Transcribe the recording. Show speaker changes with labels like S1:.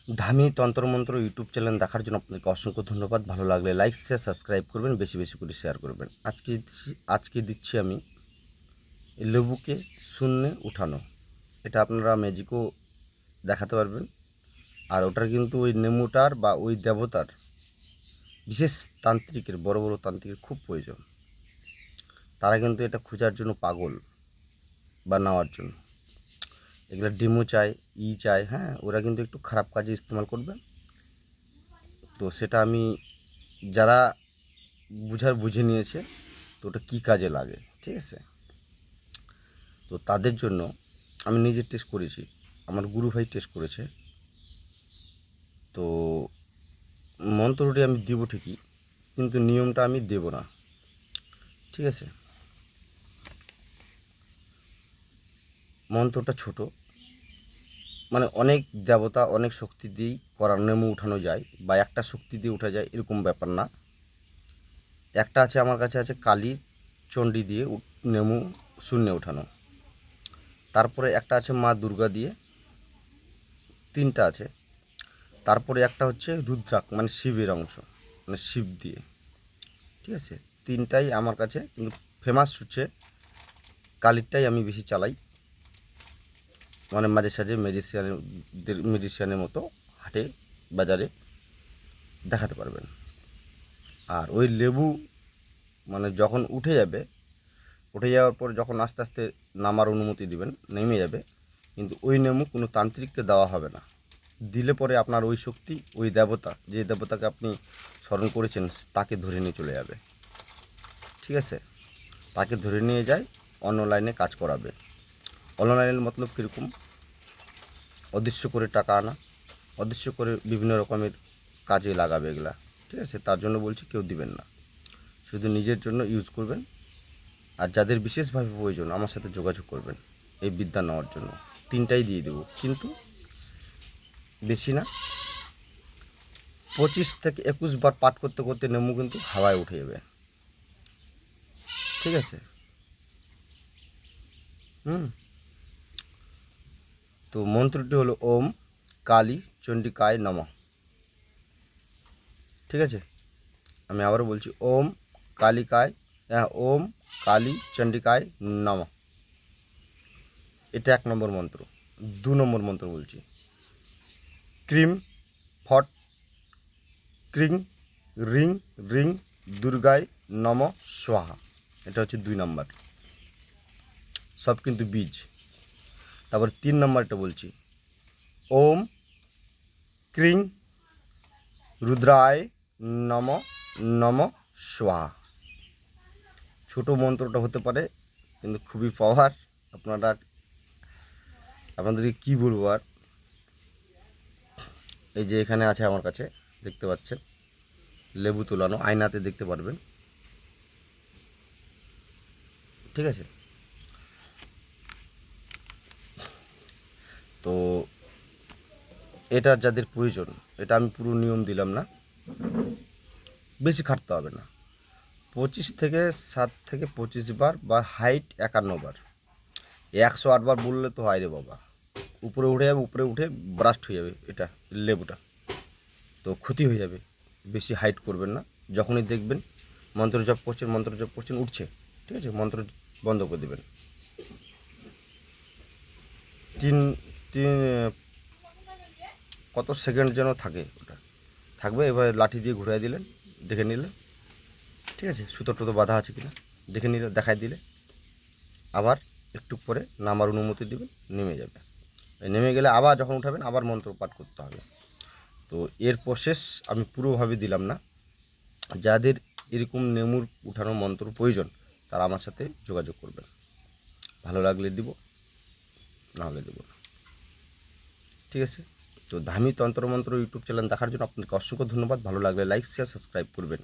S1: ধামি তন্ত্রমন্ত্র YouTube channel দেখার জন্য আপনাকে অসংখ্য ধন্যবাদ। ভালো লাগলে লাইক শেয়ার সাবস্ক্রাইব করবেন, বেশি বেশি করে শেয়ার করবেন। আজকে দিচ্ছি আমি লেবুকে শূন্যে উঠানো। এটা আপনারা ম্যাজিকও দেখাতে পারবেন। আর ওটার কিন্তু ওই নেমুটার বা ওই দেবতার বিশেষ তান্ত্রিকের, বড় বড় তান্ত্রিকের খুব প্রয়োজন। তারা কিন্তু এটা খোঁজার জন্য পাগল বা নেওয়ার জন্য। এগুলো ডেমো চায়, চায়, হ্যাঁ, ওরা কিন্তু একটু খারাপ কাজে ইস্তেমাল করবে। তো সেটা আমি যারা বুঝে নিয়েছে তো ওটা কী কাজে লাগে, ঠিক আছে। তো তাদের জন্য আমি নিজে টেস্ট করেছি, আমার গুরু ভাই টেস্ট করেছে। তো মন্ত্রটি আমি দেব ঠিকই, কিন্তু নিয়মটা আমি দেব না, ঠিক আছে। মন্ত্রটা ছোট, মানে অনেক দেবতা অনেক শক্তি দিয়েই নেমু উঠানো যায়, বা একটা শক্তি দিয়ে উঠা যায় এরকম ব্যাপার না। একটা আছে, আমার কাছে আছে কালী চণ্ডী দিয়ে নেমু শূন্যে উঠানো। তারপরে একটা আছে মা দুর্গা দিয়ে, তিনটা আছে। তারপরে একটা হচ্ছে রুদ্রাক, মানে শিবের অংশ, মানে শিব দিয়ে, ঠিক আছে। তিনটাই আমার কাছে, কিন্তু ফেমাস হচ্ছে কালীরটাই আমি বেশি চালাই। মানে মাঝে সাঝে ম্যাজিশিয়ানের মতো হাটে বাজারে দেখাতে পারবেন। আর ওই লেবু মানে যখন উঠে যাওয়ার পর যখন আস্তে আস্তে নামার অনুমতি দিবেন, নেমে যাবে, কিন্তু ওই নেমু কোনো তান্ত্রিককে দেওয়া হবে না। দিলে পরে আপনার ওই শক্তি, ওই দেবতা, যে দেবতাকে আপনি স্মরণ করেছেন, তাকে ধরে নিয়ে চলে যাবে, ঠিক আছে। তাকে ধরে নিয়ে যায়, অন্য লাইনে কাজ করাবে। অন্য লাইনের মতলব কীরকম? অদৃশ্য করে টাকা আনা, অদৃশ্য করে বিভিন্ন রকমের কাজে লাগাবে এগুলা, ঠিক আছে। তার জন্য বলছি কেউ দিবেন না, শুধু নিজের জন্য ইউজ করবেন। আর যাদের বিশেষভাবে প্রয়োজন আমার সাথে যোগাযোগ করবেন এই বিদ্যা নেওয়ার জন্য। তিনটাই দিয়ে দেবো, কিন্তু বেশি না। 25 থেকে 21 বার পাঠ করতে করতে নেমু কিন্তু হাওয়ায় উঠে যাবে, ঠিক আছে। তো মন্ত্রটি হলো ওম কালী চণ্ডিকায় নমঃ, ঠিক আছে। আমি আবারও বলছি ওম কালী চণ্ডিকায় নমঃ। এটা 1 নম্বর মন্ত্র। 2 নম্বর মন্ত্র বলছি, ক্রিম ফট ক্রিং রিং রিং দুর্গায় নম স্বাহা। এটা হচ্ছে 2 নম্বর, সব কিন্তু বীজ। তারপর 3 নম্বরটা বলছি, ওম ক্রিং রুদ্রায় নম নম স্বাহা। ছোট মন্ত্রটা হতে পারে, কিন্তু খুবই পাওয়ার। আপনাদেরকে কী বলবো আর। এই যে এখানে আছে আমার কাছে, দেখতে পাচ্ছেন লেবু তোলানো, আয়নাতে দেখতে পারবেন, ঠিক আছে। তো এটা যাদের প্রয়োজন, এটা আমি পুরো নিয়ম দিলাম না, বেশি খাটতে হবে না। 7 থেকে 25 বার, বা হাইট 51 বার। 108 বার বললে তো হয় রে বাবা, উপরে উঠে যাবে, উপরে উঠে ব্রাস্ট হয়ে যাবে এটা লেবুটা, তো ক্ষতি হয়ে যাবে। বেশি হাইট করবেন না। যখনই দেখবেন মন্ত্র জপ করছেন উঠছে, ঠিক আছে, মন্ত্র বন্ধ করে দেবেন। তিন তিন কত সেকেন্ড যেন থাকে, ওটা থাকবে। এবার লাঠি দিয়ে ঘুরাই দিলেন, দেখে নিলেন, ঠিক আছে, সুতো টুতো বাঁধা আছে কিনা দেখে নিলে, দেখাই দিলে, আবার একটু পরে নামার অনুমতি দেবেন, নেমে যাবে। নেমে গেলে আবার যখন উঠাবেন আবার মন্ত্র পাঠ করতে হবে। তো এর প্রসেস আমি পুরোভাবে দিলাম না। যাদের এরকম নেমুর উঠানো মন্ত্র প্রয়োজন তারা আমার সাথে যোগাযোগ করবেন। ভালো লাগলে দিব, না হলে দেবো না, ঠিক আছে। তো ধামি তন্ত্রমন্ত্র ইউটিউব চ্যানেল দেখার জন্য আপনাকে অসংখ্য ধন্যবাদ। ভালো লাগলে লাইক শেয়ার সাবস্ক্রাইব করবেন।